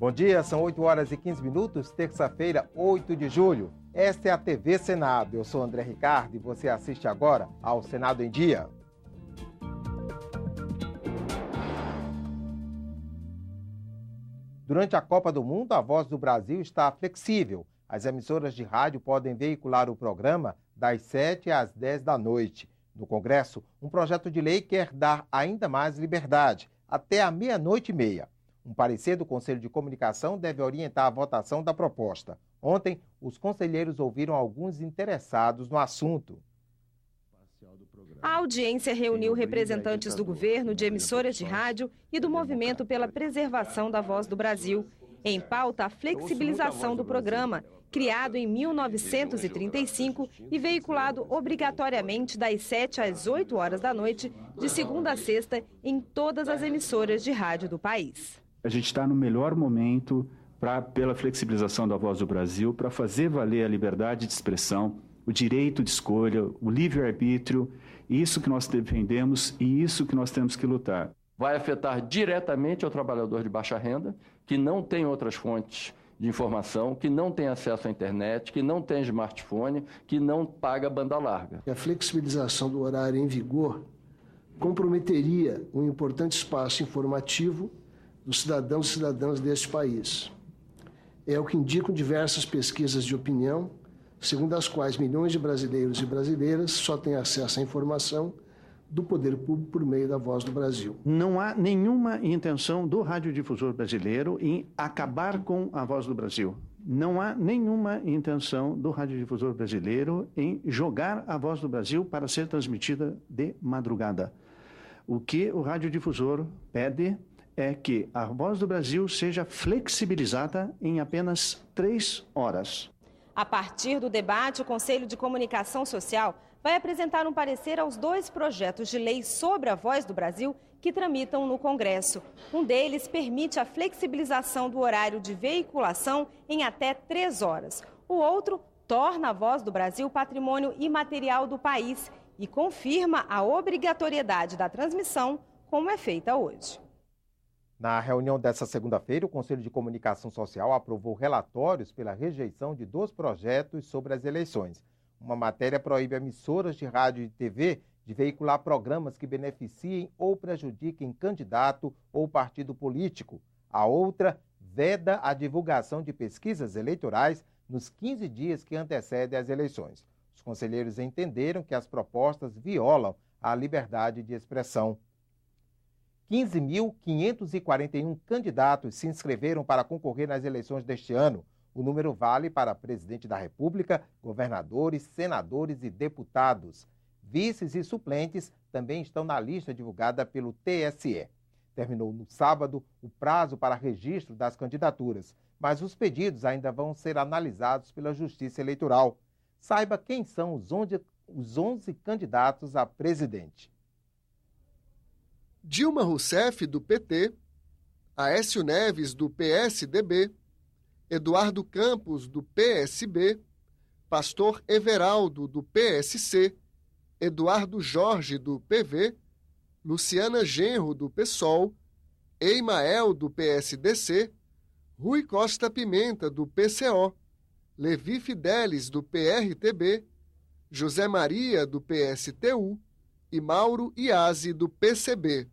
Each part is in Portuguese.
Bom dia, são 8 horas e 15 minutos, terça-feira, 8 de julho. Esta é a TV Senado. Eu sou André Ricardo e você assiste agora ao Senado em Dia. Durante a Copa do Mundo, a Voz do Brasil está flexível. As emissoras de rádio podem veicular o programa das 7 às 10 da noite. No Congresso, um projeto de lei quer dar ainda mais liberdade, até a meia-noite e meia. Um parecer do Conselho de Comunicação deve orientar a votação da proposta. Ontem, os conselheiros ouviram alguns interessados no assunto. A audiência reuniu representantes do governo, de emissoras de rádio e do Movimento pela Preservação da Voz do Brasil. Em pauta, a flexibilização do programa, criado em 1935 e veiculado obrigatoriamente das 7 às 8 horas da noite, de segunda a sexta, em todas as emissoras de rádio do país. A gente está no melhor momento pela flexibilização da Voz do Brasil, para fazer valer a liberdade de expressão, o direito de escolha, o livre-arbítrio, isso que nós defendemos e isso que nós temos que lutar. Vai afetar diretamente ao trabalhador de baixa renda, que não tem outras fontes de informação, que não tem acesso à internet, que não tem smartphone, que não paga banda larga. A flexibilização do horário em vigor comprometeria um importante espaço informativo dos cidadãos e cidadãs deste país. É o que indicam diversas pesquisas de opinião, segundo as quais milhões de brasileiros e brasileiras só têm acesso à informação do poder público por meio da Voz do Brasil. Não há nenhuma intenção do radiodifusor brasileiro em acabar com a Voz do Brasil. Não há nenhuma intenção do radiodifusor brasileiro em jogar a Voz do Brasil para ser transmitida de madrugada. O que o radiodifusor pede é que a Voz do Brasil seja flexibilizada em apenas 3 horas. A partir do debate, o Conselho de Comunicação Social vai apresentar um parecer aos 2 projetos de lei sobre a Voz do Brasil que tramitam no Congresso. Um deles permite a flexibilização do horário de veiculação em até 3 horas. O outro torna a Voz do Brasil patrimônio imaterial do país e confirma a obrigatoriedade da transmissão, como é feita hoje. Na reunião desta segunda-feira, o Conselho de Comunicação Social aprovou relatórios pela rejeição de 2 projetos sobre as eleições. Uma matéria proíbe emissoras de rádio e TV de veicular programas que beneficiem ou prejudiquem candidato ou partido político. A outra veda a divulgação de pesquisas eleitorais nos 15 dias que antecedem as eleições. Os conselheiros entenderam que as propostas violam a liberdade de expressão. 15.541 candidatos se inscreveram para concorrer nas eleições deste ano. O número vale para presidente da República, governadores, senadores e deputados. Vices e suplentes também estão na lista divulgada pelo TSE. Terminou no sábado o prazo para registro das candidaturas, mas os pedidos ainda vão ser analisados pela Justiça Eleitoral. Saiba quem são os 11 candidatos a presidente. Dilma Rousseff, do PT, Aécio Neves, do PSDB, Eduardo Campos, do PSB, Pastor Everaldo, do PSC, Eduardo Jorge, do PV, Luciana Genro, do PSOL, Eimael, do PSDC, Rui Costa Pimenta, do PCO, Levi Fidelis, do PRTB, José Maria, do PSTU e Mauro Iazzi, do PCB.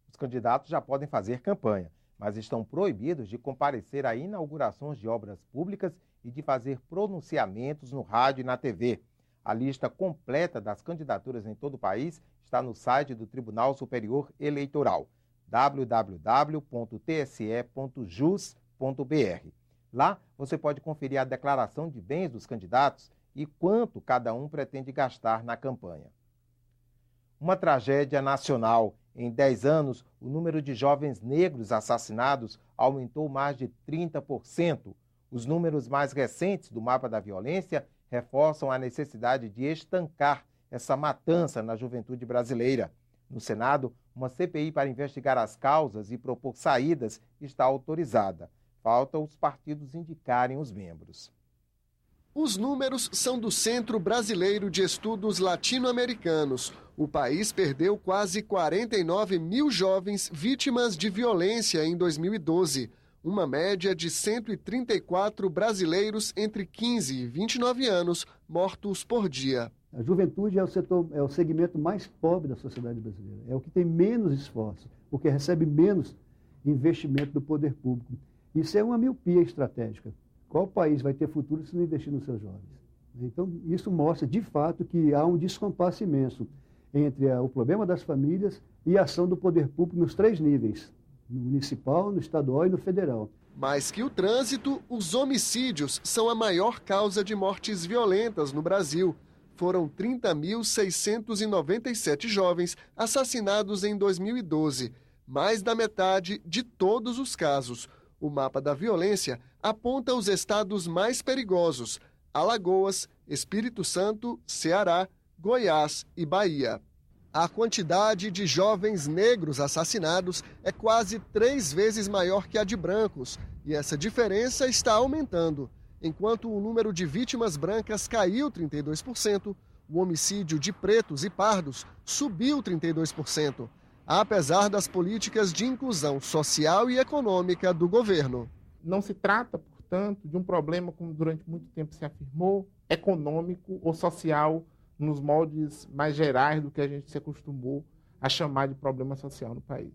Os candidatos já podem fazer campanha, mas estão proibidos de comparecer a inaugurações de obras públicas e de fazer pronunciamentos no rádio e na TV. A lista completa das candidaturas em todo o país está no site do Tribunal Superior Eleitoral, www.tse.jus.br. Lá você pode conferir a declaração de bens dos candidatos e quanto cada um pretende gastar na campanha. Uma tragédia nacional. Em 10 anos, o número de jovens negros assassinados aumentou mais de 30%. Os números mais recentes do mapa da violência reforçam a necessidade de estancar essa matança na juventude brasileira. No Senado, uma CPI para investigar as causas e propor saídas está autorizada. Falta os partidos indicarem os membros. Os números são do Centro Brasileiro de Estudos Latino-Americanos. O país perdeu quase 49 mil jovens vítimas de violência em 2012. uma média de 134 brasileiros entre 15 e 29 anos mortos por dia. A juventude é o segmento mais pobre da sociedade brasileira, é o que tem menos esforço, porque recebe menos investimento do poder público. Isso é uma miopia estratégica. Qual país vai ter futuro se não investir nos seus jovens? Então, isso mostra, de fato, que há um descompasso imenso entre o problema das famílias e a ação do poder público nos 3 níveis, no municipal, no estadual e no federal. Mais que o trânsito, os homicídios são a maior causa de mortes violentas no Brasil. Foram 30.697 jovens assassinados em 2012, mais da metade de todos os casos. O mapa da violência aponta os estados mais perigosos: Alagoas, Espírito Santo, Ceará, Goiás e Bahia. A quantidade de jovens negros assassinados é quase 3 vezes maior que a de brancos, e essa diferença está aumentando. Enquanto o número de vítimas brancas caiu 32%, o homicídio de pretos e pardos subiu 32%, apesar das políticas de inclusão social e econômica do governo. Não se trata, portanto, de um problema, como durante muito tempo se afirmou, econômico ou social, nos moldes mais gerais do que a gente se acostumou a chamar de problema social no país.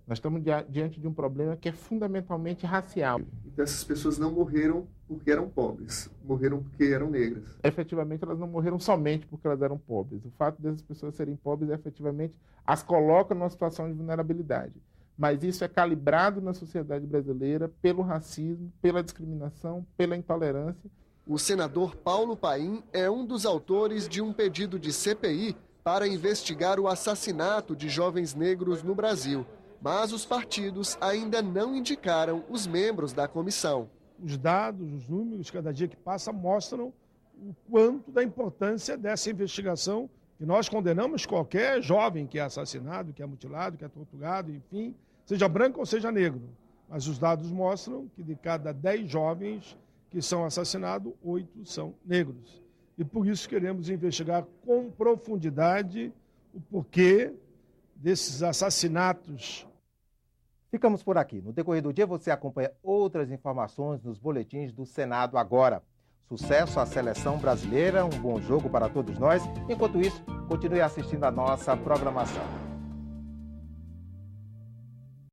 Nós estamos diante de um problema que é fundamentalmente racial. Então essas pessoas não morreram porque eram pobres, morreram porque eram negras. Efetivamente, elas não morreram somente porque elas eram pobres. O fato dessas pessoas serem pobres, efetivamente, as coloca numa situação de vulnerabilidade. Mas isso é calibrado na sociedade brasileira pelo racismo, pela discriminação, pela intolerância. O senador Paulo Paim é um dos autores de um pedido de CPI para investigar o assassinato de jovens negros no Brasil. Mas os partidos ainda não indicaram os membros da comissão. Os dados, os números, cada dia que passa, mostram o quanto da importância dessa investigação, que nós condenamos qualquer jovem que é assassinado, que é mutilado, que é torturado, enfim, seja branco ou seja negro. Mas os dados mostram que de cada 10 jovens que são assassinados, 8 são negros. E por isso queremos investigar com profundidade o porquê desses assassinatos. Ficamos por aqui. No decorrer do dia você acompanha outras informações nos boletins do Senado Agora. Sucesso à seleção brasileira, um bom jogo para todos nós. Enquanto isso, continue assistindo a nossa programação.